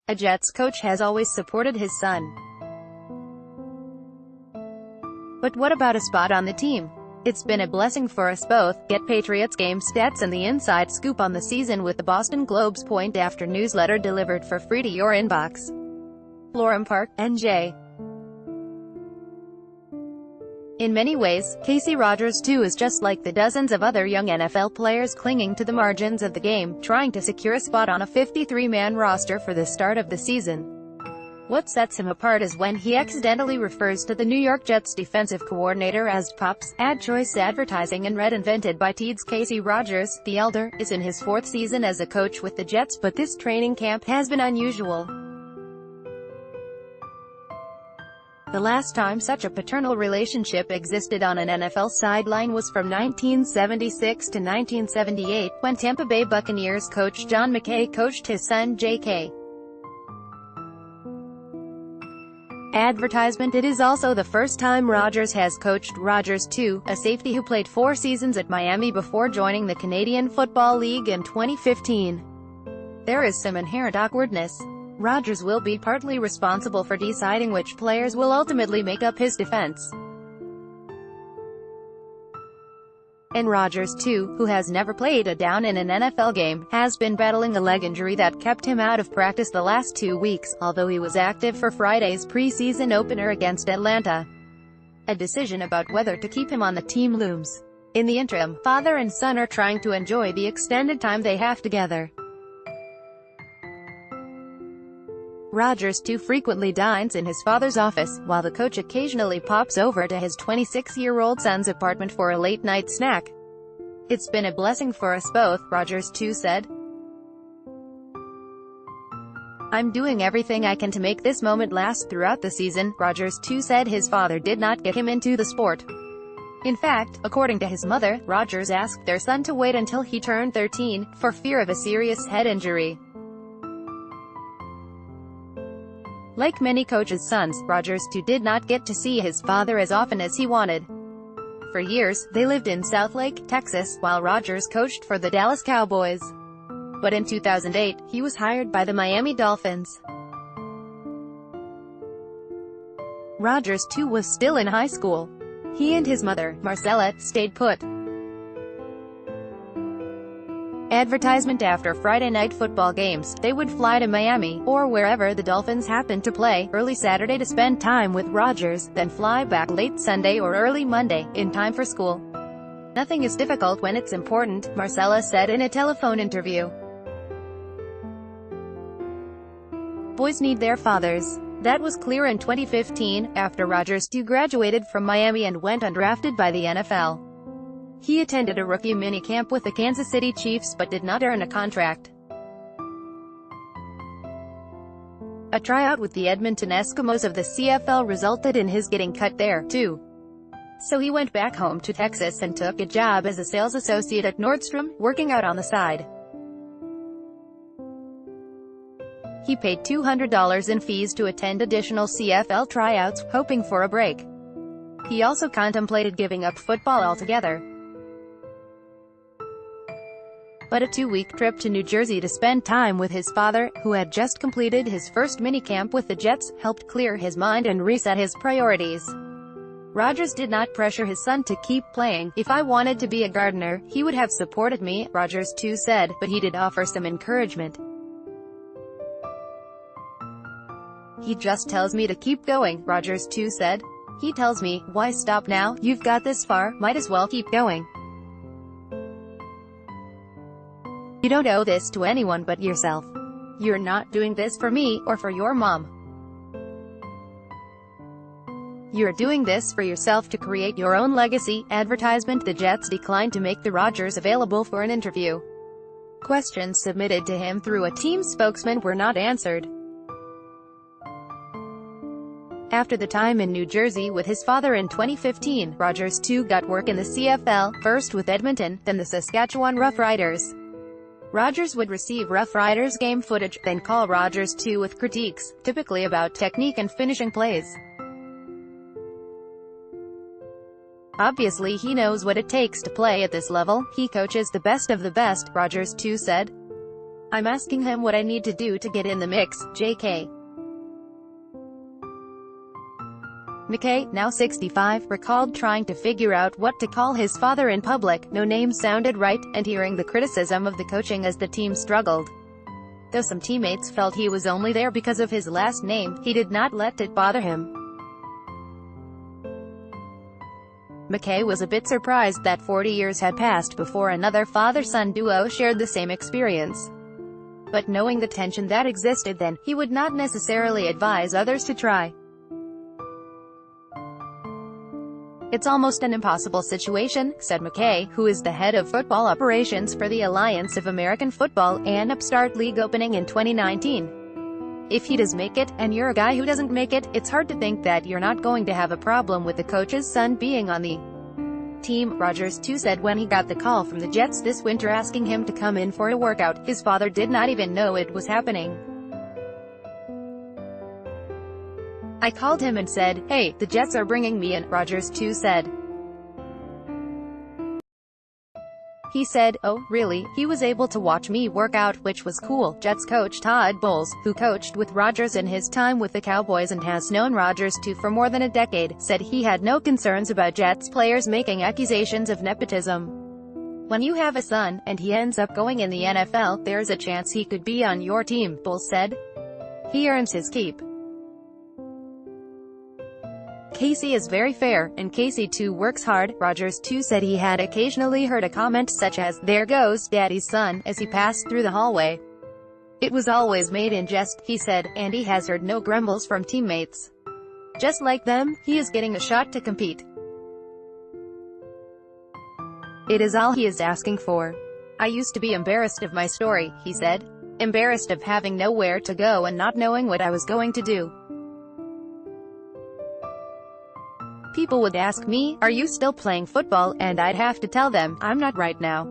A Jets coach has always supported his son. But what about a spot on the team? It's been a blessing for us both. Get Patriots game stats and the inside scoop on the season with the Boston Globe's Point After newsletter delivered for free to your inbox. Florham Park, NJ. In many ways, Casey Rogers too is just like the dozens of other young NFL players clinging to the margins of the game, trying to secure a spot on a 53-man roster for the start of the season. What sets him apart is when he accidentally refers to the New York Jets defensive coordinator as Pops. Ad choice advertising and invented by Teeds. Casey Rogers, the elder, is in his 4th season as a coach with the Jets, but this training camp has been unusual. The last time such a paternal relationship existed on an NFL sideline was from 1976 to 1978, when Tampa Bay Buccaneers coach John McKay coached his son J.K. Advertisement. It is also the first time Rogers has coached. Rogers too, a safety who played 4 seasons at Miami before joining the Canadian Football League in 2015. There is some inherent awkwardness. Rogers will be partly responsible for deciding which players will ultimately make up his defense. And Rogers too, who has never played a down in an NFL game, has been battling a leg injury that kept him out of practice the last 2 weeks, although he was active for Friday's preseason opener against Atlanta. A decision about whether to keep him on the team looms. In the interim, father and son are trying to enjoy the extended time they have together. Rogers too frequently dines in his father's office, while the coach occasionally pops over to his 26-year-old son's apartment for a late-night snack. It's been a blessing for us both, Rogers too said. I'm doing everything I can to make this moment last throughout the season, Rogers too said. His father did not get him into the sport. In fact, according to his mother, Rogers asked their son to wait until he turned 13, for fear of a serious head injury. Like many coaches' sons, Rogers too did not get to see his father as often as he wanted. For years, they lived in Southlake, Texas, while Rogers coached for the Dallas Cowboys. But in 2008, he was hired by the Miami Dolphins. Rogers too was still in high school. He and his mother, Marcella, stayed put. Advertisement. After Friday night football games, they would fly to Miami, or wherever the Dolphins happened to play, early Saturday to spend time with Rogers, then fly back late Sunday or early Monday, in time for school. Nothing is difficult when it's important, Marcella said in a telephone interview. Boys need their fathers. That was clear in 2015, after Rogers too graduated from Miami and went undrafted by the NFL. He attended a rookie minicamp with the Kansas City Chiefs but did not earn a contract. A tryout with the Edmonton Eskimos of the CFL resulted in his getting cut there, too. So he went back home to Texas and took a job as a sales associate at Nordstrom, working out on the side. He paid $200 in fees to attend additional CFL tryouts, hoping for a break. He also contemplated giving up football altogether. But a 2-week trip to New Jersey to spend time with his father, who had just completed his first minicamp with the Jets, helped clear his mind and reset his priorities. Rogers did not pressure his son to keep playing. If I wanted to be a gardener, he would have supported me, Rogers too said, but he did offer some encouragement. He just tells me to keep going, Rogers too said. He tells me, why stop now, you've got this far, might as well keep going. You don't owe this to anyone but yourself. You're not doing this for me, or for your mom. You're doing this for yourself to create your own legacy. Advertisement. The Jets declined to make the Rogers available for an interview. Questions submitted to him through a team spokesman were not answered. After the time in New Jersey with his father in 2015, Rogers too got work in the CFL, first with Edmonton, then the Saskatchewan Roughriders. Rogers would receive Roughriders game footage, then call Rogers too with critiques, typically about technique and finishing plays. Obviously he knows what it takes to play at this level. He coaches the best of the best, Rogers too said. I'm asking him what I need to do to get in the mix, JK. McKay, now 65, recalled trying to figure out what to call his father in public. No name sounded right, and hearing the criticism of the coaching as the team struggled. Though some teammates felt he was only there because of his last name, he did not let it bother him. McKay was a bit surprised that 40 years had passed before another father-son duo shared the same experience. But knowing the tension that existed then, he would not necessarily advise others to try. It's almost an impossible situation, said McKay, who is the head of football operations for the Alliance of American Football, an upstart league opening in 2019. If he does make it, and you're a guy who doesn't make it, it's hard to think that you're not going to have a problem with the coach's son being on the team, Rodgers too said when he got the call from the Jets this winter asking him to come in for a workout. His father did not even know it was happening. I called him and said, "Hey, the Jets are bringing me in," Rodgers too said. He said, "Oh, really?" He was able to watch me work out, which was cool. Jets coach Todd Bowles, who coached with Rodgers in his time with the Cowboys and has known Rodgers too for more than a decade, said he had no concerns about Jets players making accusations of nepotism. When you have a son, and he ends up going in the NFL, there's a chance he could be on your team, Bowles said. He earns his keep. Casey is very fair, and Casey too works hard, Rodgers too said he had occasionally heard a comment such as, "There goes Daddy's son," as he passed through the hallway. It was always made in jest, he said, and he has heard no grumbles from teammates. Just like them, he is getting a shot to compete. It is all he is asking for. I used to be embarrassed of my story, he said. Embarrassed of having nowhere to go and not knowing what I was going to do. People would ask me, "Are you still playing football?" and I'd have to tell them, "I'm not right now.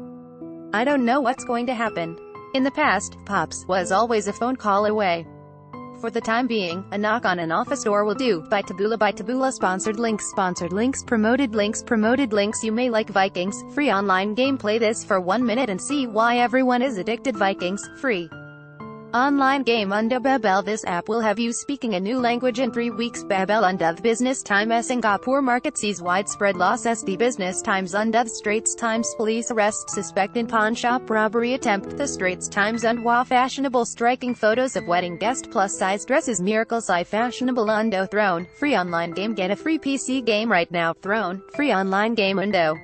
I don't know what's going to happen." In the past, Pops was always a phone call away. For the time being, a knock on an office door will do. By Taboola sponsored links, promoted links. You may like Vikings, free online game. Play this for 1 minute and see why everyone is addicted. Vikings, free online game under Babbel. This app will have you speaking a new language in 3 weeks. Babbel under business time. Singapore market sees widespread loss as the business times under Straits Times. Police arrest suspect in pawn shop robbery attempt. The Straits Times und fashionable striking photos of wedding guest plus size dresses. Miracles I fashionable undo. Throne, free online game. Get a free PC game right now. Throne, free online game undo.